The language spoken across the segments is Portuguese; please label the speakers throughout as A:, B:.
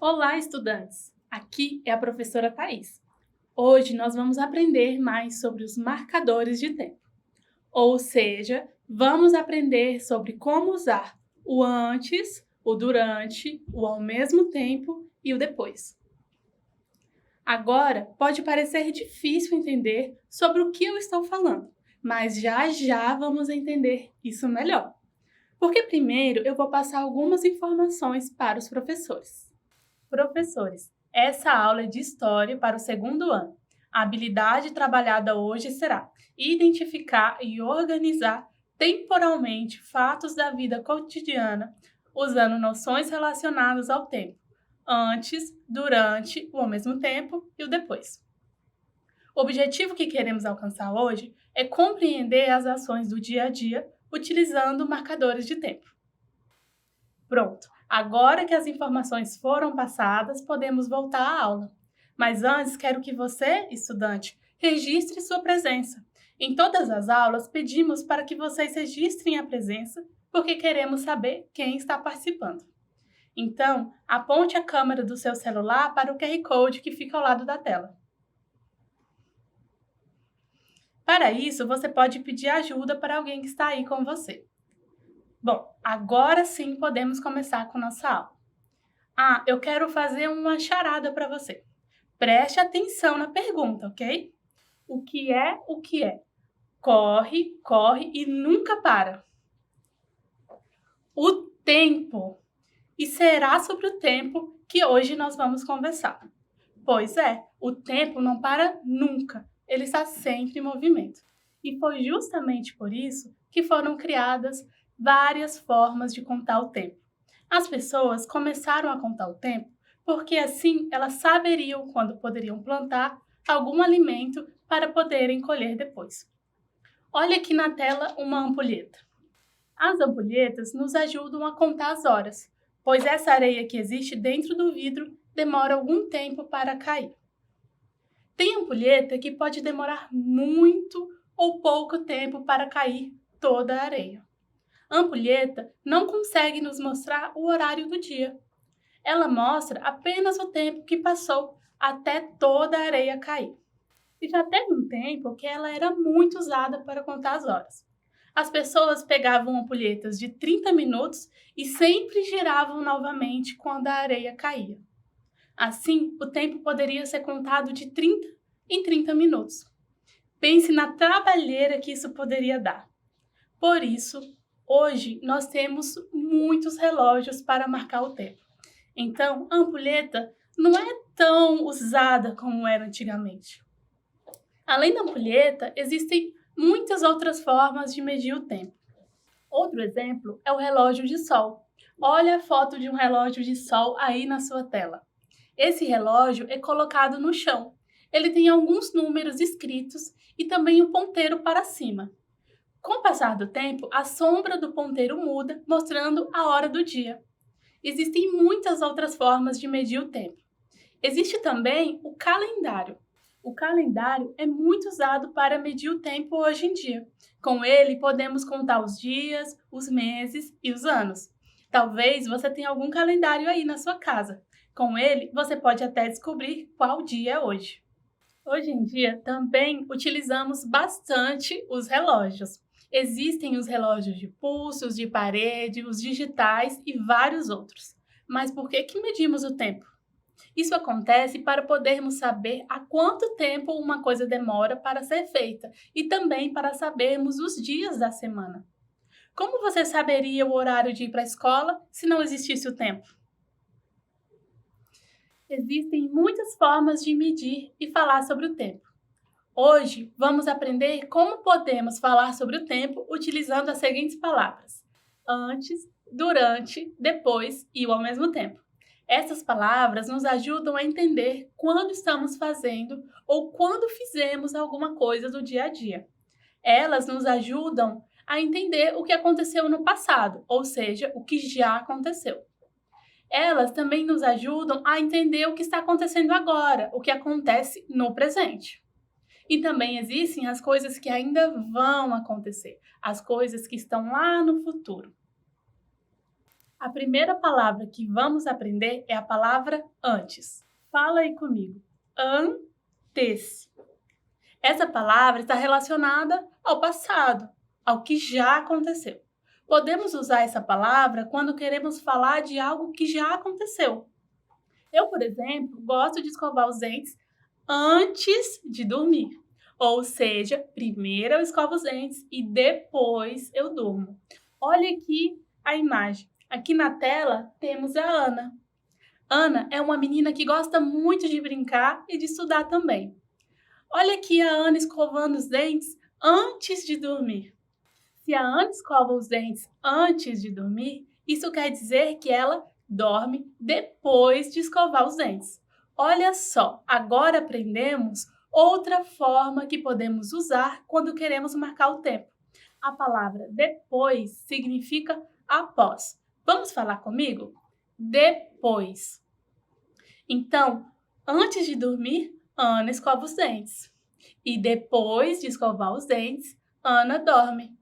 A: Olá, estudantes! Aqui é a professora Thais. Hoje nós vamos aprender mais sobre os marcadores de tempo. Ou seja, vamos aprender sobre como usar o antes, o durante, o ao mesmo tempo e o depois. Agora, pode parecer difícil entender sobre o que eu estou falando, mas já já vamos entender isso melhor. Porque primeiro eu vou passar algumas informações para os professores. Professores, essa aula é de História para o segundo ano. A habilidade trabalhada hoje será identificar e organizar temporalmente fatos da vida cotidiana, usando noções relacionadas ao tempo, antes, durante, o ao mesmo tempo e o depois. O objetivo que queremos alcançar hoje é compreender as ações do dia a dia utilizando marcadores de tempo. Pronto! Agora que as informações foram passadas, podemos voltar à aula. Mas antes, quero que você, estudante, registre sua presença. Em todas as aulas, pedimos para que vocês registrem a presença, porque queremos saber quem está participando. Então, aponte a câmera do seu celular para o QR Code que fica ao lado da tela. Para isso, você pode pedir ajuda para alguém que está aí com você. Bom, agora sim podemos começar com nossa aula. Eu quero fazer uma charada para você. Preste atenção na pergunta, ok? O que é o que é? Corre, corre e nunca para. O tempo. E será sobre o tempo que hoje nós vamos conversar. Pois é, o tempo não para nunca. Ele está sempre em movimento. E foi justamente por isso que foram criadas várias formas de contar o tempo. As pessoas começaram a contar o tempo porque assim elas saberiam quando poderiam plantar algum alimento para poderem colher depois. Olha aqui na tela uma ampulheta. As ampulhetas nos ajudam a contar as horas, pois essa areia que existe dentro do vidro demora algum tempo para cair. Tem ampulheta que pode demorar muito ou pouco tempo para cair toda a areia. A ampulheta não consegue nos mostrar o horário do dia. Ela mostra apenas o tempo que passou até toda a areia cair. E já teve um tempo que ela era muito usada para contar as horas. As pessoas pegavam ampulhetas de 30 minutos e sempre giravam novamente quando a areia caía. Assim, o tempo poderia ser contado de 30 em 30 minutos. Pense na trabalheira que isso poderia dar. Por isso, hoje nós temos muitos relógios para marcar o tempo. Então, a ampulheta não é tão usada como era antigamente. Além da ampulheta, existem muitas outras formas de medir o tempo. Outro exemplo é o relógio de sol. Olha a foto de um relógio de sol aí na sua tela. Esse relógio é colocado no chão. Ele tem alguns números escritos e também um ponteiro para cima. Com o passar do tempo, a sombra do ponteiro muda, mostrando a hora do dia. Existem muitas outras formas de medir o tempo. Existe também o calendário. O calendário é muito usado para medir o tempo hoje em dia. Com ele, podemos contar os dias, os meses e os anos. Talvez você tenha algum calendário aí na sua casa. Com ele, você pode até descobrir qual dia é hoje. Hoje em dia, também utilizamos bastante os relógios. Existem os relógios de pulso, os de parede, os digitais e vários outros. Mas por que medimos o tempo? Isso acontece para podermos saber há quanto tempo uma coisa demora para ser feita e também para sabermos os dias da semana. Como você saberia o horário de ir para a escola se não existisse o tempo? Existem muitas formas de medir e falar sobre o tempo. Hoje, vamos aprender como podemos falar sobre o tempo utilizando as seguintes palavras: antes, durante, depois e o ao mesmo tempo. Essas palavras nos ajudam a entender quando estamos fazendo ou quando fizemos alguma coisa do dia a dia. Elas nos ajudam a entender o que aconteceu no passado, ou seja, o que já aconteceu. Elas também nos ajudam a entender o que está acontecendo agora, o que acontece no presente. E também existem as coisas que ainda vão acontecer, as coisas que estão lá no futuro. A primeira palavra que vamos aprender é a palavra antes. Fala aí comigo. Antes. Essa palavra está relacionada ao passado, ao que já aconteceu. Podemos usar essa palavra quando queremos falar de algo que já aconteceu. Eu, por exemplo, gosto de escovar os dentes antes de dormir. Ou seja, primeiro eu escovo os dentes e depois eu durmo. Olha aqui a imagem. Aqui na tela temos a Ana. Ana é uma menina que gosta muito de brincar e de estudar também. Olha aqui a Ana escovando os dentes antes de dormir. Se a Ana escova os dentes antes de dormir, isso quer dizer que ela dorme depois de escovar os dentes. Olha só, agora aprendemos outra forma que podemos usar quando queremos marcar o tempo. A palavra depois significa após. Vamos falar comigo? Depois. Então, antes de dormir, Ana escova os dentes. E depois de escovar os dentes, Ana dorme.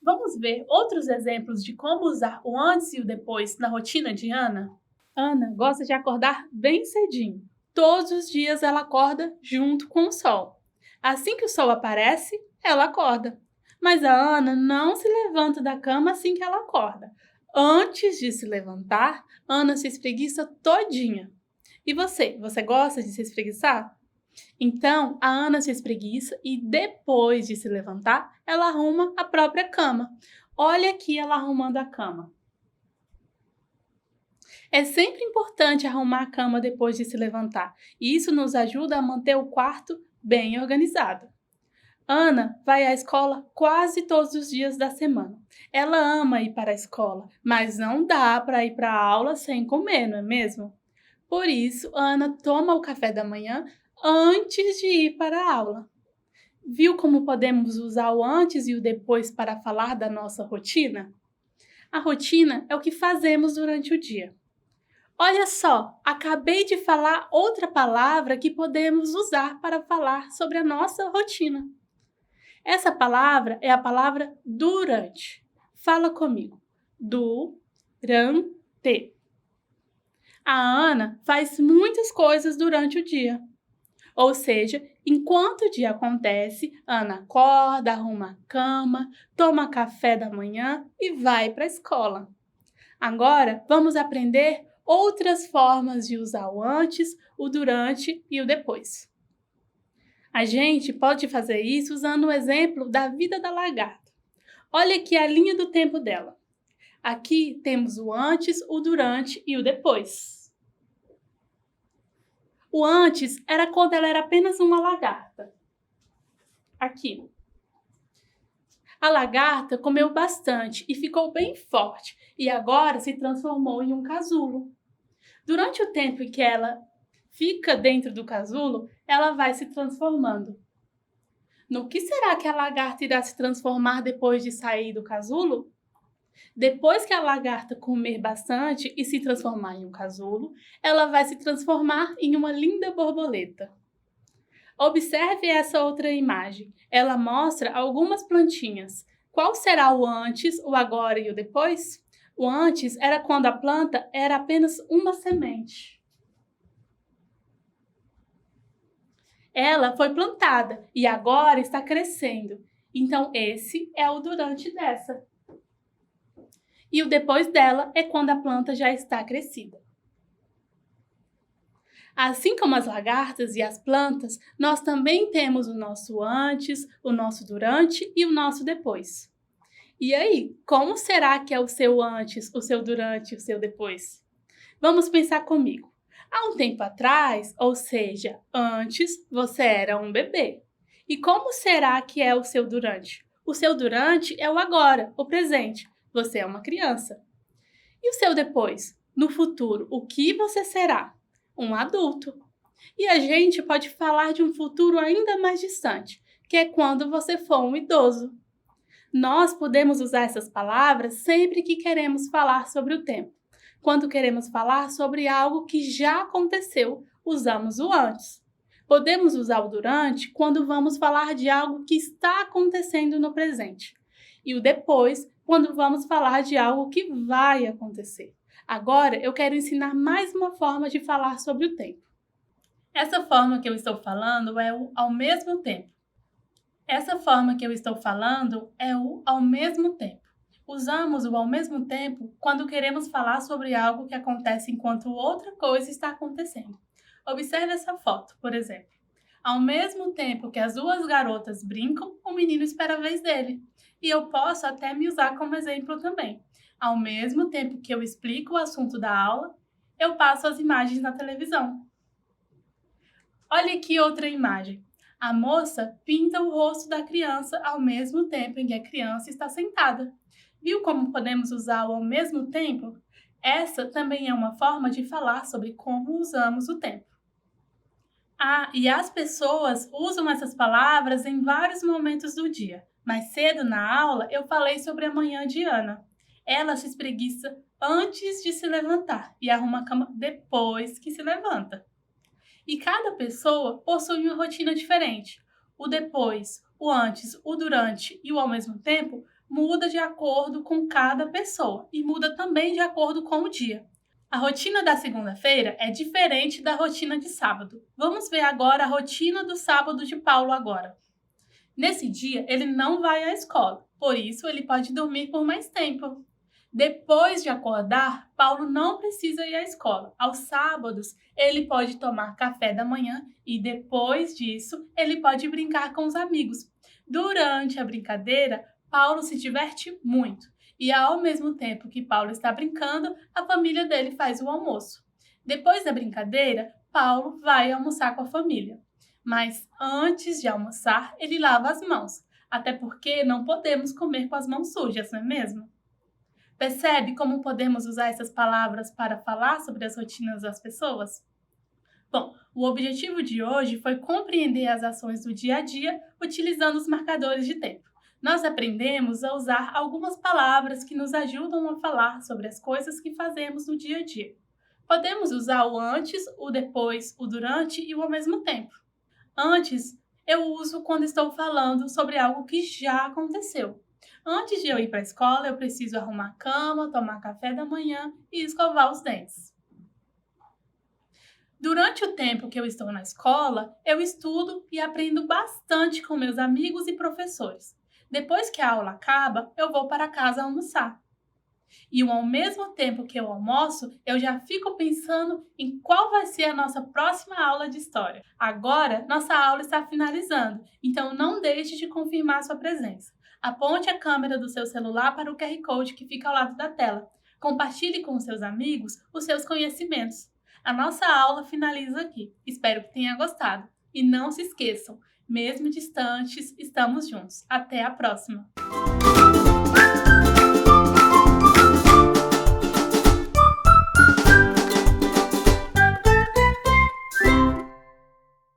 A: Vamos ver outros exemplos de como usar o antes e o depois na rotina de Ana? Ana gosta de acordar bem cedinho. Todos os dias ela acorda junto com o sol. Assim que o sol aparece, ela acorda. Mas a Ana não se levanta da cama assim que ela acorda. Antes de se levantar, Ana se espreguiça todinha. E você gosta de se espreguiçar? Então, a Ana se espreguiça e depois de se levantar, ela arruma a própria cama. Olha aqui ela arrumando a cama. É sempre importante arrumar a cama depois de se levantar, e isso nos ajuda a manter o quarto bem organizado. Ana vai à escola quase todos os dias da semana. Ela ama ir para a escola, mas não dá para ir para a aula sem comer, não é mesmo? Por isso, Ana toma o café da manhã antes de ir para a aula. Viu como podemos usar o antes e o depois para falar da nossa rotina? A rotina é o que fazemos durante o dia. Olha só, acabei de falar outra palavra que podemos usar para falar sobre a nossa rotina. Essa palavra é a palavra durante. Fala comigo. Durante. A Ana faz muitas coisas durante o dia. Ou seja, enquanto o dia acontece, Ana acorda, arruma a cama, toma café da manhã e vai para a escola. Agora, vamos aprender outras formas de usar o antes, o durante e o depois. A gente pode fazer isso usando o exemplo da vida da lagarta. Olha aqui a linha do tempo dela. Aqui temos o antes, o durante e o depois. O antes era quando ela era apenas uma lagarta. Aqui. A lagarta comeu bastante e ficou bem forte e agora se transformou em um casulo. Durante o tempo em que ela fica dentro do casulo, ela vai se transformando. No que será que a lagarta irá se transformar depois de sair do casulo? Depois que a lagarta comer bastante e se transformar em um casulo, ela vai se transformar em uma linda borboleta. Observe essa outra imagem. Ela mostra algumas plantinhas. Qual será o antes, o agora e o depois? O antes era quando a planta era apenas uma semente. Ela foi plantada e agora está crescendo. Então, esse é o durante dessa. E o depois dela é quando a planta já está crescida. Assim como as lagartas e as plantas, nós também temos o nosso antes, o nosso durante e o nosso depois. E aí, como será que é o seu antes, o seu durante e o seu depois? Vamos pensar comigo. Há um tempo atrás, ou seja, antes, você era um bebê. E como será que é o seu durante? O seu durante é o agora, o presente. Você é uma criança. E o seu depois? No futuro, o que você será? Um adulto. E a gente pode falar de um futuro ainda mais distante, que é quando você for um idoso. Nós podemos usar essas palavras sempre que queremos falar sobre o tempo. Quando queremos falar sobre algo que já aconteceu, usamos o antes. Podemos usar o durante quando vamos falar de algo que está acontecendo no presente. E o depois, quando vamos falar de algo que vai acontecer. Agora eu quero ensinar mais uma forma de falar sobre o tempo. Essa forma que eu estou falando é o ao mesmo tempo. Essa forma que eu estou falando é o ao mesmo tempo. Usamos o ao mesmo tempo quando queremos falar sobre algo que acontece enquanto outra coisa está acontecendo. Observe essa foto, por exemplo. Ao mesmo tempo que as duas garotas brincam, o menino espera a vez dele. E eu posso até me usar como exemplo também. Ao mesmo tempo que eu explico o assunto da aula, eu passo as imagens na televisão. Olha aqui outra imagem. A moça pinta o rosto da criança ao mesmo tempo em que a criança está sentada. Viu como podemos usar o ao mesmo tempo? Essa também é uma forma de falar sobre como usamos o tempo. E as pessoas usam essas palavras em vários momentos do dia. Mais cedo na aula, eu falei sobre a manhã de Ana. Ela se espreguiça antes de se levantar e arruma a cama depois que se levanta. E cada pessoa possui uma rotina diferente. O depois, o antes, o durante e o ao mesmo tempo muda de acordo com cada pessoa e muda também de acordo com o dia. A rotina da segunda-feira é diferente da rotina de sábado. Vamos ver agora a rotina do sábado de Paulo agora. Nesse dia, ele não vai à escola, por isso ele pode dormir por mais tempo. Depois de acordar, Paulo não precisa ir à escola. Aos sábados, ele pode tomar café da manhã e depois disso, ele pode brincar com os amigos. Durante a brincadeira, Paulo se diverte muito. E ao mesmo tempo que Paulo está brincando, a família dele faz o almoço. Depois da brincadeira, Paulo vai almoçar com a família. Mas antes de almoçar, ele lava as mãos. Até porque não podemos comer com as mãos sujas, não é mesmo? Percebe como podemos usar essas palavras para falar sobre as rotinas das pessoas? Bom, o objetivo de hoje foi compreender as ações do dia a dia utilizando os marcadores de tempo. Nós aprendemos a usar algumas palavras que nos ajudam a falar sobre as coisas que fazemos no dia a dia. Podemos usar o antes, o depois, o durante e o ao mesmo tempo. Antes, eu uso quando estou falando sobre algo que já aconteceu. Antes de eu ir para a escola, eu preciso arrumar a cama, tomar café da manhã e escovar os dentes. Durante o tempo que eu estou na escola, eu estudo e aprendo bastante com meus amigos e professores. Depois que a aula acaba, eu vou para casa almoçar. E ao mesmo tempo que eu almoço, eu já fico pensando em qual vai ser a nossa próxima aula de história. Agora, nossa aula está finalizando, então não deixe de confirmar sua presença. Aponte a câmera do seu celular para o QR Code que fica ao lado da tela. Compartilhe com seus amigos os seus conhecimentos. A nossa aula finaliza aqui. Espero que tenha gostado. E não se esqueçam, mesmo distantes, estamos juntos. Até a próxima!